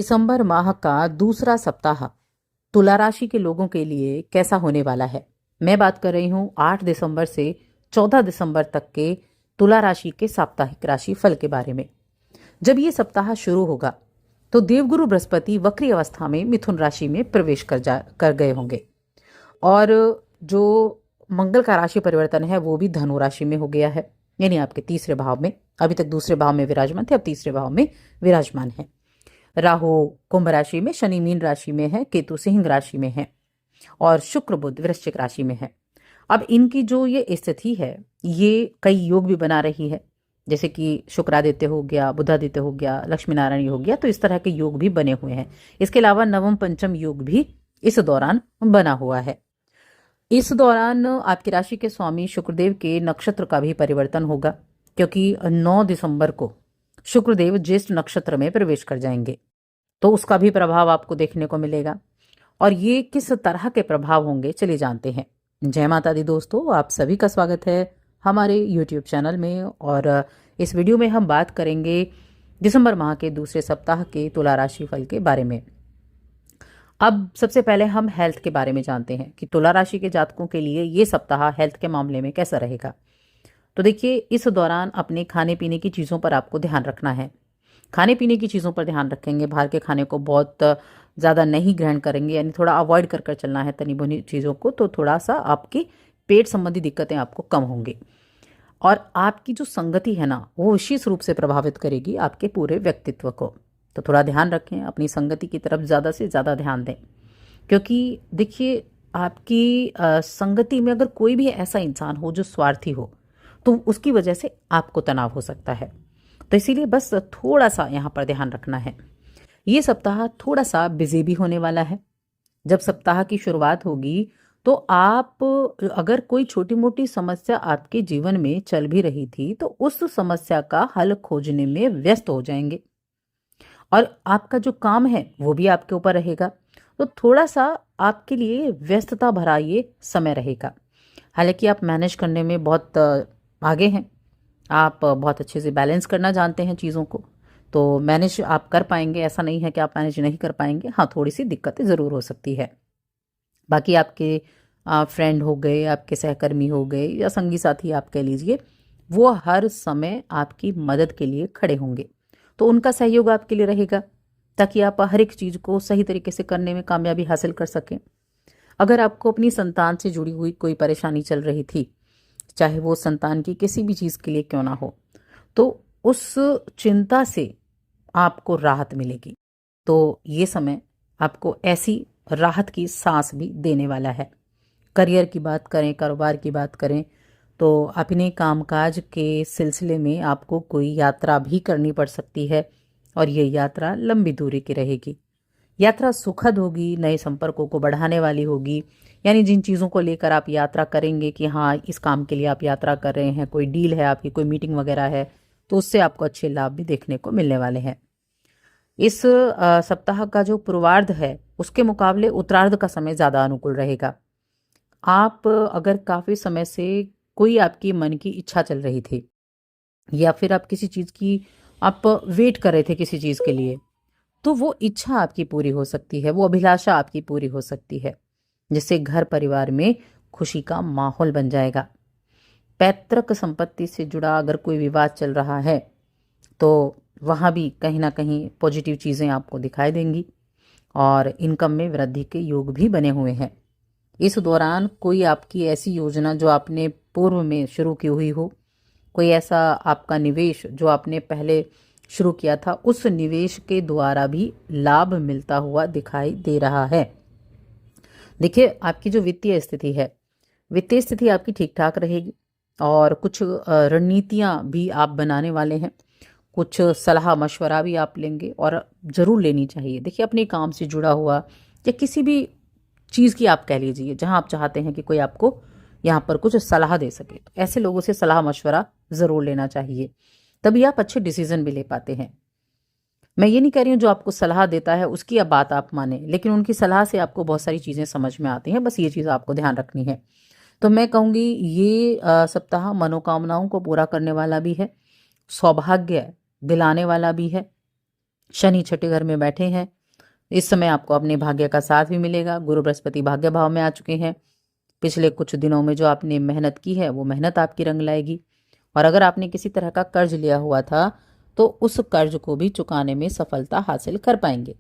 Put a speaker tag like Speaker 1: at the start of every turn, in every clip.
Speaker 1: दिसंबर माह का दूसरा सप्ताह तुला राशि के लोगों के लिए कैसा होने वाला है। मैं बात कर रही हूँ 8 दिसंबर से 14 दिसंबर तक के तुला राशि के साप्ताहिक राशि फल के बारे में। जब ये सप्ताह शुरू होगा तो देवगुरु बृहस्पति वक्री अवस्था में मिथुन राशि में प्रवेश कर गए होंगे और जो मंगल का राशि परिवर्तन है वो भी धनु राशि में हो गया है, यानी आपके तीसरे भाव में। अभी तक दूसरे भाव में विराजमान थे, अब तीसरे भाव में विराजमान है। राहु कुंभ राशि में, शनि मीन राशि में है, केतु सिंह राशि में है और शुक्र बुध वृश्चिक राशि में है। अब इनकी जो ये स्थिति है ये कई योग भी बना रही है, जैसे कि शुक्रादित्य हो गया, बुधादित्य हो गया, लक्ष्मी नारायण हो गया, तो इस तरह के योग भी बने हुए हैं। इसके अलावा नवम पंचम योग भी इस दौरान बना हुआ है। इस दौरान आपकी राशि के स्वामी शुक्रदेव के नक्षत्र का भी परिवर्तन होगा, क्योंकि 9 दिसंबर को शुक्रदेव ज्येष्ठ नक्षत्र में प्रवेश कर जाएंगे, तो उसका भी प्रभाव आपको देखने को मिलेगा। और ये किस तरह के प्रभाव होंगे चलिए जानते हैं। जय माता दी दोस्तों, आप सभी का स्वागत है हमारे YouTube चैनल में। और इस वीडियो में हम बात करेंगे दिसंबर माह के दूसरे सप्ताह के तुला राशि फल के बारे में। अब सबसे पहले हम हेल्थ के बारे में जानते हैं कि तुला राशि के जातकों के लिए ये सप्ताह हेल्थ के मामले में कैसा रहेगा। तो देखिए, इस दौरान अपने खाने पीने की चीज़ों पर आपको ध्यान रखना है। खाने पीने की चीज़ों पर ध्यान रखेंगे, बाहर के खाने को बहुत ज़्यादा नहीं ग्रहण करेंगे, यानी थोड़ा अवॉइड कर कर चलना है तनी भुनी चीज़ों को, तो थोड़ा सा आपकी पेट संबंधी दिक्कतें आपको कम होंगी। और आपकी जो संगति है ना, वो विशेष रूप से प्रभावित करेगी आपके पूरे व्यक्तित्व को। तो थोड़ा ध्यान रखें, अपनी संगति की तरफ ज़्यादा से ज़्यादा ध्यान दें, क्योंकि देखिए आपकी संगति में अगर कोई भी ऐसा इंसान हो जो स्वार्थी हो तो उसकी वजह से आपको तनाव हो सकता है। तो इसीलिए बस थोड़ा सा यहाँ पर ध्यान रखना है। ये सप्ताह थोड़ा सा बिजी भी होने वाला है। जब सप्ताह की शुरुआत होगी तो आप अगर कोई छोटी मोटी समस्या आपके जीवन में चल भी रही थी तो उस समस्या का हल खोजने में व्यस्त हो जाएंगे, और आपका जो काम है वो भी आपके ऊपर रहेगा। तो थोड़ा सा आपके लिए व्यस्तता भरा ये समय रहेगा। हालांकि आप मैनेज करने में बहुत आगे हैं, आप बहुत अच्छे से बैलेंस करना जानते हैं चीज़ों को, तो मैनेज आप कर पाएंगे। ऐसा नहीं है कि आप मैनेज नहीं कर पाएंगे, हाँ थोड़ी सी दिक्कतें ज़रूर हो सकती है। बाकी आपके फ्रेंड हो गए, आपके सहकर्मी हो गए या संगी साथी आप कह लीजिए, वो हर समय आपकी मदद के लिए खड़े होंगे, तो उनका सहयोग आपके लिए रहेगा ताकि आप हर एक चीज़ को सही तरीके से करने में कामयाबी हासिल कर सकें। अगर आपको अपनी संतान से जुड़ी हुई कोई परेशानी चल रही थी, चाहे वो संतान की किसी भी चीज़ के लिए क्यों ना हो, तो उस चिंता से आपको राहत मिलेगी। तो ये समय आपको ऐसी राहत की सांस भी देने वाला है। करियर की बात करें, कारोबार की बात करें, तो अपने कामकाज के सिलसिले में आपको कोई यात्रा भी करनी पड़ सकती है, और ये यात्रा लंबी दूरी की रहेगी। यात्रा सुखद होगी, नए संपर्कों को बढ़ाने वाली होगी। यानी जिन चीज़ों को लेकर आप यात्रा करेंगे कि हाँ इस काम के लिए आप यात्रा कर रहे हैं, कोई डील है आपकी, कोई मीटिंग वगैरह है, तो उससे आपको अच्छे लाभ भी देखने को मिलने वाले हैं। इस सप्ताह का जो पूर्वार्ध है उसके मुकाबले उत्तरार्ध का समय ज़्यादा अनुकूल रहेगा। आप अगर काफ़ी समय से कोई आपकी मन की इच्छा चल रही थी, या फिर आप किसी चीज़ की आप वेट कर रहे थे किसी चीज़ के लिए, तो वो इच्छा आपकी पूरी हो सकती है, वो अभिलाषा आपकी पूरी हो सकती है, जिससे घर परिवार में खुशी का माहौल बन जाएगा। पैतृक संपत्ति से जुड़ा अगर कोई विवाद चल रहा है तो वहाँ भी कहीं ना कहीं पॉजिटिव चीज़ें आपको दिखाई देंगी, और इनकम में वृद्धि के योग भी बने हुए हैं। इस दौरान कोई आपकी ऐसी योजना जो आपने पूर्व में शुरू की हुई हो, कोई ऐसा आपका निवेश जो आपने पहले शुरू किया था, उस निवेश के द्वारा भी लाभ मिलता हुआ दिखाई दे रहा है। देखिए आपकी जो वित्तीय स्थिति है, वित्तीय स्थिति आपकी ठीक ठाक रहेगी, और कुछ रणनीतियां भी आप बनाने वाले हैं, कुछ सलाह मशवरा भी आप लेंगे, और ज़रूर लेनी चाहिए। देखिए अपने काम से जुड़ा हुआ या किसी भी चीज़ की आप कह लीजिए जहां आप चाहते हैं कि कोई आपको यहाँ पर कुछ सलाह दे सके, तो ऐसे लोगों से सलाह मशवरा ज़रूर लेना चाहिए, तभी आप अच्छे डिसीजन भी ले पाते हैं। मैं ये नहीं कह रही हूँ जो आपको सलाह देता है उसकी अब बात आप माने, लेकिन उनकी सलाह से आपको बहुत सारी चीज़ें समझ में आती हैं, बस ये चीज़ आपको ध्यान रखनी है। तो मैं कहूँगी ये सप्ताह मनोकामनाओं को पूरा करने वाला भी है, सौभाग्य दिलाने वाला भी है, शनि छठे घर में बैठे हैं। इस समय आपको अपने भाग्य का साथ भी मिलेगा। गुरु बृहस्पति भाग्य भाव में आ चुके हैं। पिछले कुछ दिनों में जो आपने मेहनत की है वो मेहनत आपकी रंग लाएगी। और अगर आपने किसी तरह का कर्ज लिया हुआ था तो उस कर्ज को भी चुकाने में सफलता हासिल कर पाएंगे।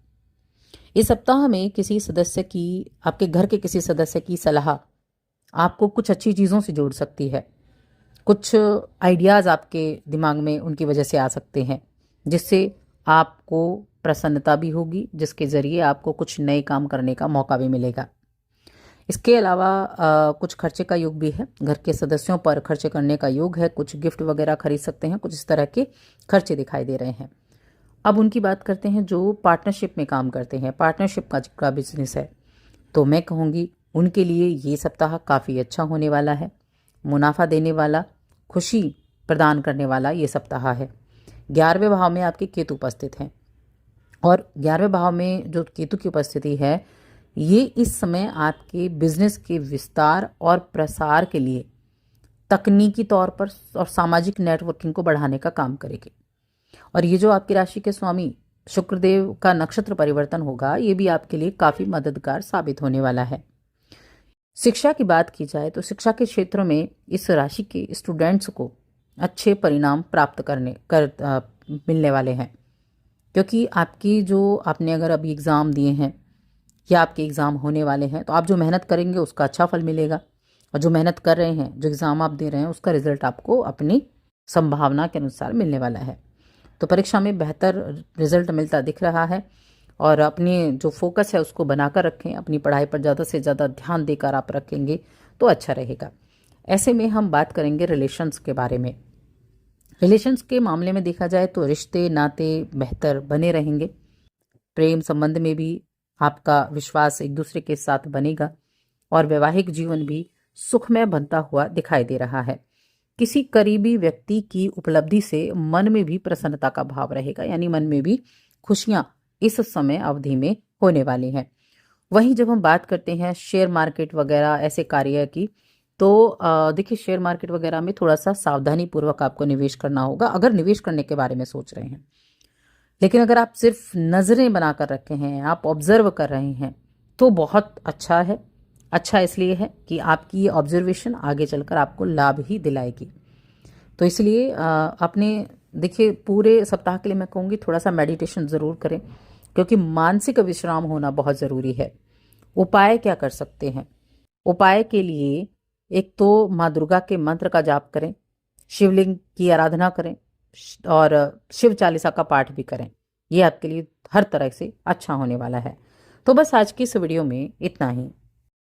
Speaker 1: इस सप्ताह में किसी सदस्य की, आपके घर के किसी सदस्य की सलाह आपको कुछ अच्छी चीज़ों से जोड़ सकती है। कुछ आइडियाज़ आपके दिमाग में उनकी वजह से आ सकते हैं, जिससे आपको प्रसन्नता भी होगी, जिसके ज़रिए आपको कुछ नए काम करने का मौका भी मिलेगा। इसके अलावा कुछ खर्चे का योग भी है। घर के सदस्यों पर खर्चे करने का योग है। कुछ गिफ्ट वगैरह खरीद सकते हैं। कुछ इस तरह के खर्चे दिखाई दे रहे हैं। अब उनकी बात करते हैं जो पार्टनरशिप में काम करते हैं, पार्टनरशिप का बिजनेस है, तो मैं कहूँगी उनके लिए ये सप्ताह काफ़ी अच्छा होने वाला है। मुनाफा देने वाला, खुशी प्रदान करने वाला ये सप्ताह है। 11वें भाव में आपके केतु उपस्थित हैं और 11वें भाव में जो केतु की उपस्थिति है ये इस समय आपके बिजनेस के विस्तार और प्रसार के लिए तकनीकी तौर पर और सामाजिक नेटवर्किंग को बढ़ाने का काम करेगी। और ये जो आपकी राशि के स्वामी शुक्रदेव का नक्षत्र परिवर्तन होगा ये भी आपके लिए काफ़ी मददगार साबित होने वाला है। शिक्षा की बात की जाए तो शिक्षा के क्षेत्र में इस राशि के स्टूडेंट्स को अच्छे परिणाम प्राप्त मिलने वाले हैं, क्योंकि आपकी जो आपने अगर अभी एग्ज़ाम दिए हैं या आपके एग्ज़ाम होने वाले हैं तो आप जो मेहनत करेंगे उसका अच्छा फल मिलेगा। और जो मेहनत कर रहे हैं, जो एग्ज़ाम आप दे रहे हैं, उसका रिजल्ट आपको अपनी संभावना के अनुसार मिलने वाला है। तो परीक्षा में बेहतर रिजल्ट मिलता दिख रहा है और अपनी जो फोकस है उसको बनाकर रखें। अपनी पढ़ाई पर ज़्यादा से ज़्यादा ध्यान देकर आप रखेंगे तो अच्छा रहेगा। ऐसे में हम बात करेंगे रिलेशंस के बारे में। रिलेशंस के मामले में देखा जाए तो रिश्ते नाते बेहतर बने रहेंगे। प्रेम संबंध में भी आपका विश्वास एक दूसरे के साथ बनेगा और वैवाहिक जीवन भी सुखमय बनता हुआ दिखाई दे रहा है। किसी करीबी व्यक्ति की उपलब्धि से मन में भी प्रसन्नता का भाव रहेगा, यानी मन में भी खुशियां इस समय अवधि में होने वाली हैं। वहीं जब हम बात करते हैं शेयर मार्केट वगैरह ऐसे कार्य की, तो देखिए शेयर मार्केट वगैरह में थोड़ा सा सावधानी पूर्वक आपको निवेश करना होगा अगर निवेश करने के बारे में सोच रहे हैं। लेकिन अगर आप सिर्फ नज़रें बनाकर रखे हैं, आप ऑब्जर्व कर रहे हैं, तो बहुत अच्छा है। अच्छा इसलिए है कि आपकी ये ऑब्जर्वेशन आगे चलकर आपको लाभ ही दिलाएगी। तो इसलिए अपने देखिए पूरे सप्ताह के लिए मैं कहूँगी थोड़ा सा मेडिटेशन ज़रूर करें, क्योंकि मानसिक विश्राम होना बहुत ज़रूरी है। उपाय क्या कर सकते हैं? उपाय के लिए एक तो माँ दुर्गा के मंत्र का जाप करें, शिवलिंग की आराधना करें और शिव चालीसा का पाठ भी करें। ये आपके लिए हर तरह से अच्छा होने वाला है। तो बस आज की इस वीडियो में इतना ही।